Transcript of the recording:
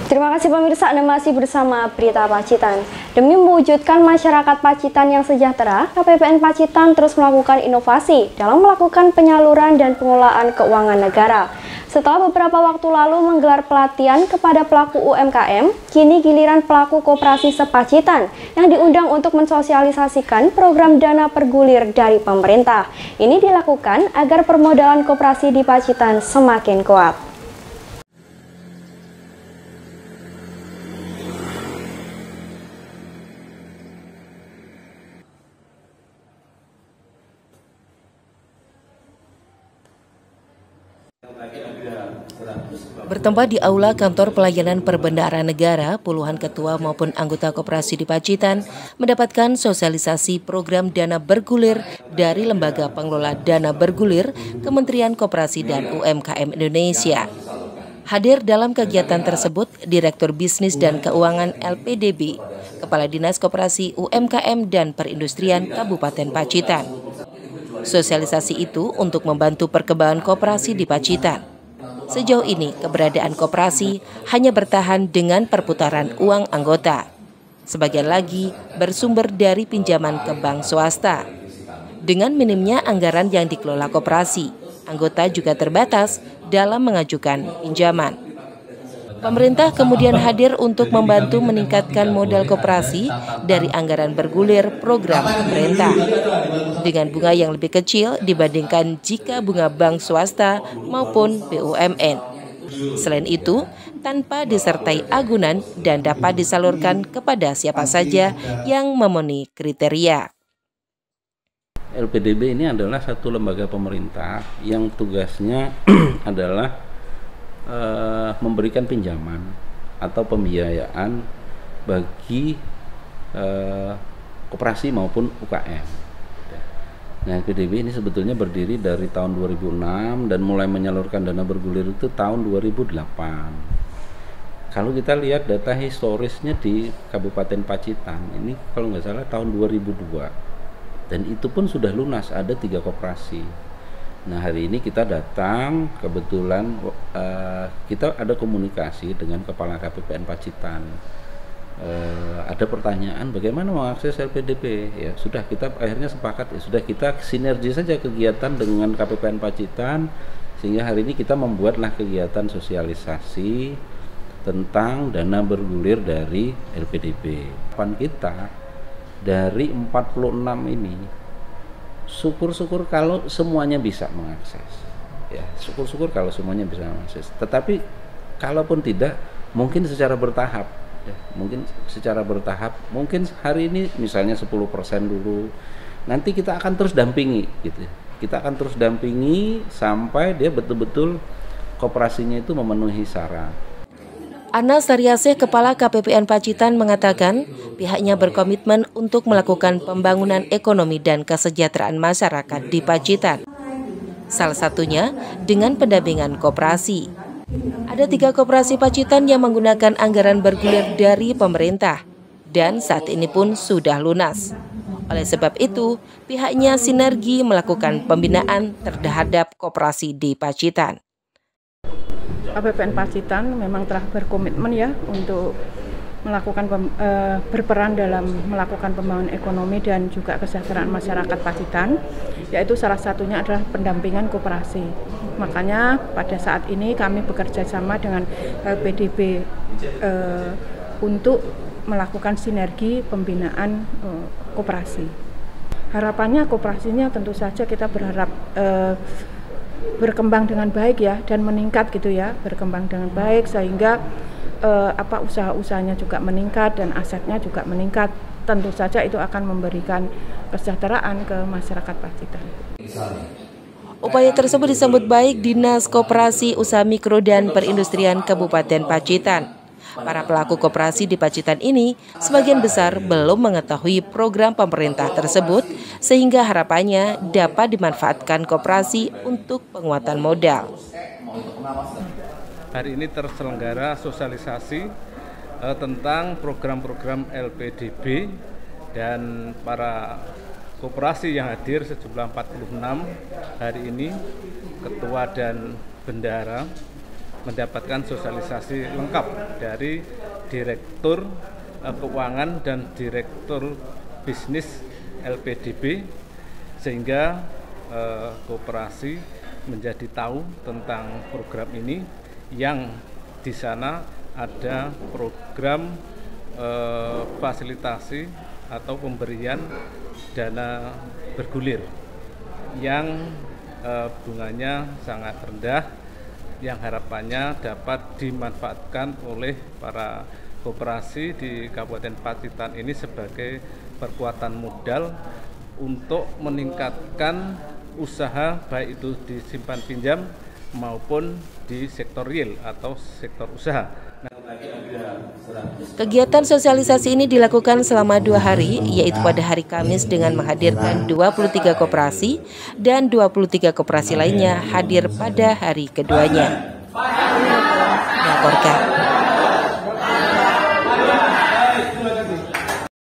Terima kasih pemirsa, Anda masih bersama Berita Pacitan. Demi mewujudkan masyarakat Pacitan yang sejahtera, KPPN Pacitan terus melakukan inovasi dalam melakukan penyaluran dan pengelolaan keuangan negara. Setelah beberapa waktu lalu menggelar pelatihan kepada pelaku UMKM, kini giliran pelaku koperasi se-Pacitan yang diundang untuk mensosialisasikan program dana bergulir dari pemerintah. Ini dilakukan agar permodalan koperasi di Pacitan semakin kuat. Bertempat di Aula Kantor Pelayanan Perbendaharaan Negara, puluhan ketua maupun anggota koperasi di Pacitan mendapatkan sosialisasi program dana bergulir dari Lembaga Pengelola Dana Bergulir Kementerian Koperasi dan UMKM Indonesia. Hadir dalam kegiatan tersebut Direktur Bisnis dan Keuangan LPDB, Kepala Dinas Koperasi UMKM dan Perindustrian Kabupaten Pacitan. Sosialisasi itu untuk membantu perkembangan koperasi di Pacitan. Sejauh ini, keberadaan koperasi hanya bertahan dengan perputaran uang anggota. Sebagian lagi bersumber dari pinjaman ke bank swasta. Dengan minimnya anggaran yang dikelola koperasi, anggota juga terbatas dalam mengajukan pinjaman. Pemerintah kemudian hadir untuk membantu meningkatkan modal koperasi dari anggaran bergulir program pemerintah dengan bunga yang lebih kecil dibandingkan jika bunga bank swasta maupun BUMN. Selain itu, tanpa disertai agunan dan dapat disalurkan kepada siapa saja yang memenuhi kriteria. LPDB ini adalah satu lembaga pemerintah yang tugasnya adalah memberikan pinjaman atau pembiayaan bagi koperasi maupun UKM. Nah, LPDB ini sebetulnya berdiri dari tahun 2006 dan mulai menyalurkan dana bergulir itu tahun 2008. Kalau kita lihat data historisnya di Kabupaten Pacitan, ini kalau nggak salah tahun 2002. Dan itu pun sudah lunas, ada 3 koperasi. Nah, hari ini kita datang, kebetulan kita ada komunikasi dengan Kepala KPPN Pacitan. Ada pertanyaan bagaimana mengakses LPDB, ya sudah kita akhirnya sepakat, ya sudah kita sinergi saja kegiatan dengan KPPN Pacitan, sehingga hari ini kita membuatlah kegiatan sosialisasi tentang dana bergulir dari LPDB. Harapan kita dari 46 ini, syukur-syukur kalau semuanya bisa mengakses, ya syukur-syukur kalau semuanya bisa mengakses. Tetapi kalaupun tidak, mungkin secara bertahap, ya mungkin secara bertahap. Mungkin hari ini misalnya 10% dulu, nanti kita akan terus dampingi, gitu. Kita akan terus dampingi sampai dia betul-betul koperasinya itu memenuhi syarat. Anas Saryasih, Kepala KPPN Pacitan mengatakan pihaknya berkomitmen untuk melakukan pembangunan ekonomi dan kesejahteraan masyarakat di Pacitan. Salah satunya dengan pendampingan koperasi. Ada 3 koperasi Pacitan yang menggunakan anggaran bergulir dari pemerintah dan saat ini pun sudah lunas. Oleh sebab itu, pihaknya sinergi melakukan pembinaan terhadap koperasi di Pacitan. KPPN Pacitan memang telah berkomitmen ya untuk melakukan berperan dalam melakukan pembangunan ekonomi dan juga kesejahteraan masyarakat Pacitan, yaitu salah satunya adalah pendampingan koperasi. Makanya pada saat ini kami bekerja sama dengan LPDB untuk melakukan sinergi pembinaan koperasi. Harapannya koperasinya tentu saja kita berharap berkembang dengan baik ya, dan meningkat gitu ya, berkembang dengan baik sehingga usaha-usahanya juga meningkat dan asetnya juga meningkat. Tentu saja itu akan memberikan kesejahteraan ke masyarakat Pacitan. Upaya tersebut disambut baik Dinas Koperasi Usaha Mikro dan Perindustrian Kabupaten Pacitan. Para pelaku koperasi di Pacitan ini sebagian besar belum mengetahui program pemerintah tersebut, sehingga harapannya dapat dimanfaatkan koperasi untuk penguatan modal. Hari ini terselenggara sosialisasi tentang program-program LPDB dan para koperasi yang hadir sejumlah 46 hari ini, ketua dan bendahara mendapatkan sosialisasi lengkap dari Direktur Keuangan dan Direktur Bisnis LPDB, sehingga koperasi menjadi tahu tentang program ini, yang di sana ada program fasilitasi atau pemberian dana bergulir yang bunganya sangat rendah, yang harapannya dapat dimanfaatkan oleh para koperasi di Kabupaten Pacitan ini sebagai perkuatan modal untuk meningkatkan usaha, baik itu di simpan pinjam maupun di sektor real atau sektor usaha. Kegiatan sosialisasi ini dilakukan selama 2 hari, yaitu pada hari Kamis dengan menghadirkan 23 koperasi dan 23 koperasi lainnya hadir pada hari keduanya. Melaporkan.